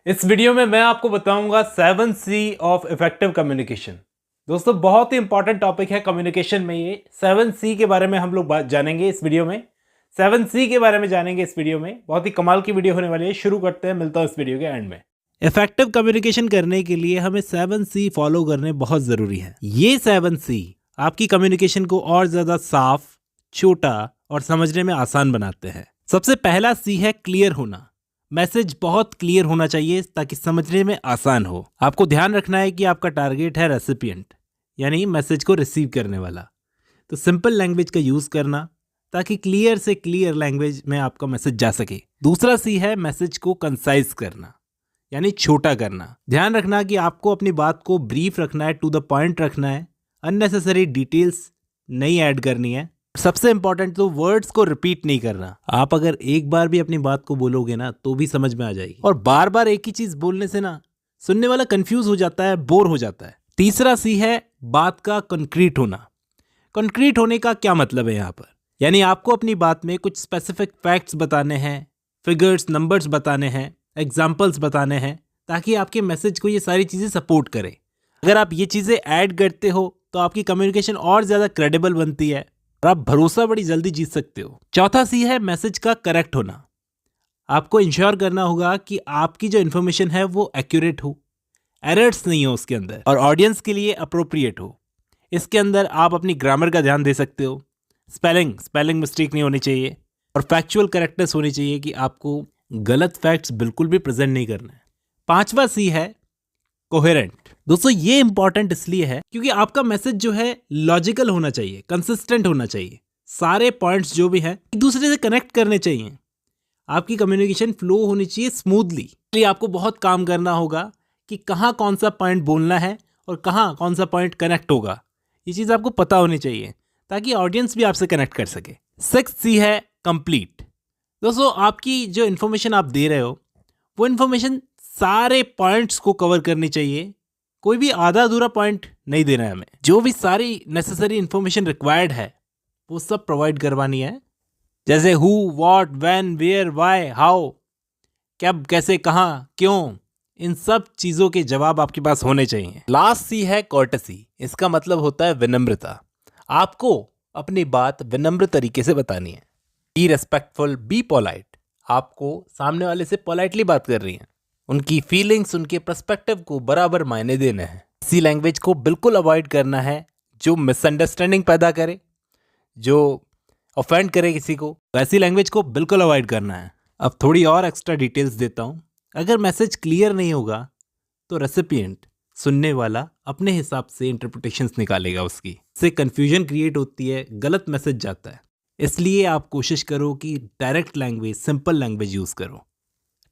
इस वीडियो में मैं आपको बताऊंगा 7C ऑफ इफेक्टिव कम्युनिकेशन। दोस्तों बहुत ही इंपॉर्टेंट टॉपिक है कम्युनिकेशन में। ये 7C के बारे में हम लोग बात जानेंगे इस वीडियो में। 7C के बारे में जानेंगे इस वीडियो में। बहुत ही कमाल की वीडियो होने वाली है। शुरू करते हैं, मिलता हूं इस वीडियो के एंड में। इफेक्टिव कम्युनिकेशन करने के लिए हमें 7C फॉलो करने बहुत जरूरी है। ये 7C आपकी कम्युनिकेशन को और ज्यादा साफ, छोटा और समझने में आसान बनाते हैं। सबसे पहला C है क्लियर होना। मैसेज बहुत क्लियर होना चाहिए ताकि समझने में आसान हो। आपको ध्यान रखना है कि आपका टारगेट है रेसिपिएंट, यानी मैसेज को रिसीव करने वाला। तो सिंपल लैंग्वेज का यूज करना ताकि क्लियर से क्लियर लैंग्वेज में आपका मैसेज जा सके। दूसरा C है मैसेज को कंसाइज करना, यानी छोटा करना। ध्यान रखना कि आपको अपनी बात को ब्रीफ रखना है, टू द पॉइंट रखना है। अननेसेसरी डिटेल्स नहीं ऐड करनी है। सबसे इंपॉर्टेंट तो वर्ड्स को रिपीट नहीं करना। आप अगर एक बार भी अपनी बात को बोलोगे ना तो भी समझ में आ जाएगी, और बार बार एक ही चीज बोलने से ना सुनने वाला कंफ्यूज हो जाता है, बोर हो जाता है। तीसरा C है बात का कंक्रीट होना। कंक्रीट होने का क्या मतलब है यहाँ पर, यानी आपको अपनी बात में कुछ स्पेसिफिक फैक्ट्स बताने हैं, फिगर्स, नंबर्स बताने हैं, एग्जाम्पल्स बताने हैं, ताकि आपके मैसेज को ये सारी चीजें सपोर्ट करें। अगर आप ये चीजें ऐड करते हो तो आपकी कम्युनिकेशन और ज्यादा क्रेडिबल बनती है और आप भरोसा बड़ी जल्दी जीत सकते हो। चौथा C है मैसेज का करेक्ट होना। आपको इंश्योर करना होगा कि आपकी जो इन्फॉर्मेशन है वो एक्यूरेट हो, एरर्स नहीं हो उसके अंदर, और ऑडियंस के लिए अप्रोप्रिएट हो। इसके अंदर आप अपनी ग्रामर का ध्यान दे सकते हो। स्पेलिंग मिस्टेक नहीं होनी चाहिए, और फैक्चुअल करेक्टनेस होनी चाहिए कि आपको गलत फैक्ट्स बिल्कुल भी प्रेजेंट नहीं करना है। पांचवा C है कोहेरेंट। दोस्तों ये इंपॉर्टेंट इसलिए है क्योंकि आपका मैसेज जो है लॉजिकल होना चाहिए, कंसिस्टेंट होना चाहिए। सारे पॉइंट्स जो भी हैं एक दूसरे से कनेक्ट करने चाहिए। आपकी कम्युनिकेशन फ्लो होनी चाहिए स्मूथली। इसलिए आपको बहुत काम करना होगा कि कहाँ कौन सा पॉइंट बोलना है और कहाँ कौन सा पॉइंट कनेक्ट होगा। ये चीज़ आपको पता होनी चाहिए ताकि ऑडियंस भी आपसे कनेक्ट कर सके। 6th C है कंप्लीट। दोस्तों आपकी जो इन्फॉर्मेशन आप दे रहे हो वो इन्फॉर्मेशन सारे पॉइंट्स को कवर करनी चाहिए। कोई भी आधा अधूरा पॉइंट नहीं देना है हमें। जो भी सारी नेसेसरी इंफॉर्मेशन रिक्वायर्ड है वो सब प्रोवाइड करवानी है, जैसे who, what, when, where, why, how, कब, कैसे, कहाँ, क्यों, इन सब चीजों के जवाब आपके पास होने चाहिए। लास्ट C है कोर्टेसी। इसका मतलब होता है विनम्रता। आपको अपनी बात विनम्र तरीके से बतानी है। Be respectful, be polite. आपको सामने वाले से पोलाइटली बात कर रही है। उनकी फीलिंग्स, उनके पर्सपेक्टिव को बराबर मायने देना है। इसी लैंग्वेज को बिल्कुल अवॉइड करना है जो मिसअंडरस्टैंडिंग पैदा करे, जो ऑफेंड करे किसी को। ऐसी लैंग्वेज को बिल्कुल अवॉइड करना है। अब थोड़ी और एक्स्ट्रा डिटेल्स देता हूँ। अगर मैसेज क्लियर नहीं होगा तो रेसिपिएंट, सुनने वाला, अपने हिसाब से इंटरप्रिटेशंस निकालेगा उसकी। इससे कन्फ्यूजन क्रिएट होती है, गलत मैसेज जाता है। इसलिए आप कोशिश करो कि direct language, simple language use करो।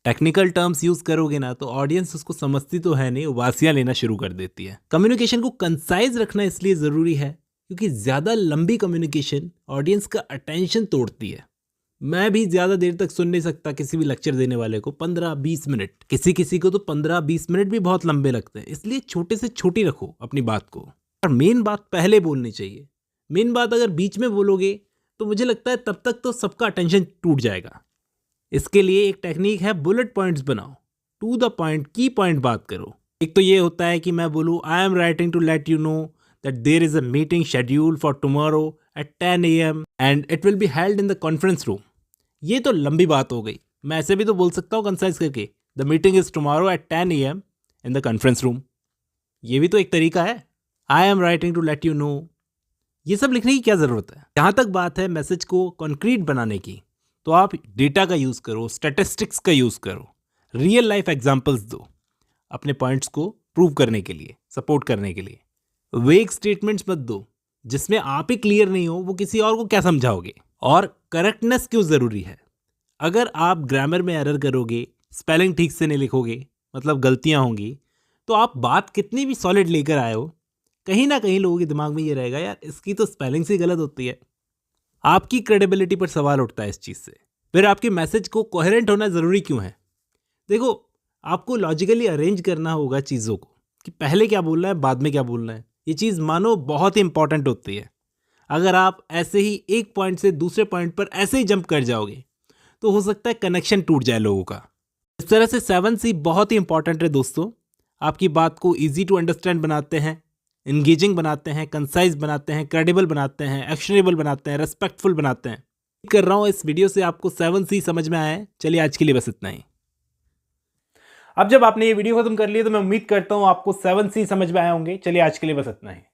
टेक्निकल टर्म्स यूज करोगे ना तो ऑडियंस उसको समझती तो है नहीं, वासियां लेना शुरू कर देती है। कम्युनिकेशन को कंसाइज रखना इसलिए जरूरी है क्योंकि ज्यादा लंबी कम्युनिकेशन ऑडियंस का अटेंशन तोड़ती है। मैं भी ज्यादा देर तक सुन नहीं सकता किसी भी लेक्चर देने वाले को, 15-20 मिनट। किसी किसी को तो 15-20 मिनट भी बहुत लंबे लगते हैं। इसलिए छोटे से छोटी रखो अपनी बात को, और मेन बात पहले बोलनी चाहिए। मेन बात अगर बीच में बोलोगे तो मुझे लगता है तब तक तो सबका अटेंशन टूट जाएगा। इसके लिए एक टेक्निक है, बुलेट पॉइंट्स बनाओ, टू द पॉइंट, की पॉइंट बात करो। एक तो ये होता है कि मैं बोलूँ, I am writing to let you know that there is a meeting schedule for tomorrow at 10 AM and it will be held in the conference room. ये तो लंबी बात हो गई। मैं ऐसे भी तो बोल सकता हूँ कंसाइज करके, the meeting is tomorrow at 10 AM in the conference room. ये भी तो एक तरीका है। I am writing to let you know, ये सब लिखने की क्या ज़रूरत है। जहाँ तक बात है मैसेज को कॉन्क्रीट बनाने की, तो आप डेटा का यूज़ करो, स्टैटिस्टिक्स का यूज़ करो, रियल लाइफ एग्जांपल्स दो अपने पॉइंट्स को प्रूव करने के लिए, सपोर्ट करने के लिए। वेग स्टेटमेंट्स मत दो जिसमें आप ही क्लियर नहीं हो, वो किसी और को क्या समझाओगे। और करेक्टनेस क्यों ज़रूरी है। अगर आप ग्रामर में एरर करोगे, स्पेलिंग ठीक से नहीं लिखोगे, मतलब गलतियाँ होंगी, तो आप बात कितनी भी सॉलिड लेकर आए हो, कहीं ना कहीं लोगों के दिमाग में ये रहेगा, यार इसकी तो स्पेलिंग से गलत होती है। आपकी क्रेडिबिलिटी पर सवाल उठता है इस चीज़ से। फिर आपके मैसेज को कोहेरेंट होना ज़रूरी क्यों है। देखो, आपको लॉजिकली अरेंज करना होगा चीज़ों को, कि पहले क्या बोलना है, बाद में क्या बोलना है। ये चीज़ मानो बहुत ही इंपॉर्टेंट होती है। अगर आप ऐसे ही एक पॉइंट से दूसरे पॉइंट पर ऐसे ही जंप कर जाओगे तो हो सकता है कनेक्शन टूट जाए लोगों का। इस तरह से 7C बहुत ही इंपॉर्टेंट है दोस्तों। आपकी बात को इजी टू अंडरस्टैंड बनाते हैं, इंगेजिंग बनाते हैं, कंसाइज बनाते हैं, क्रेडिबल बनाते हैं, एक्शनेबल बनाते हैं, रेस्पेक्टफुल बनाते हैं। कर रहा हूँ इस वीडियो से आपको 7C समझ में आया है। चलिए आज के लिए बस इतना ही। अब जब आपने ये वीडियो खत्म कर लिया तो मैं उम्मीद करता हूँ आपको 7C समझ में आए होंगे। चलिए आज के लिए बस इतना ही।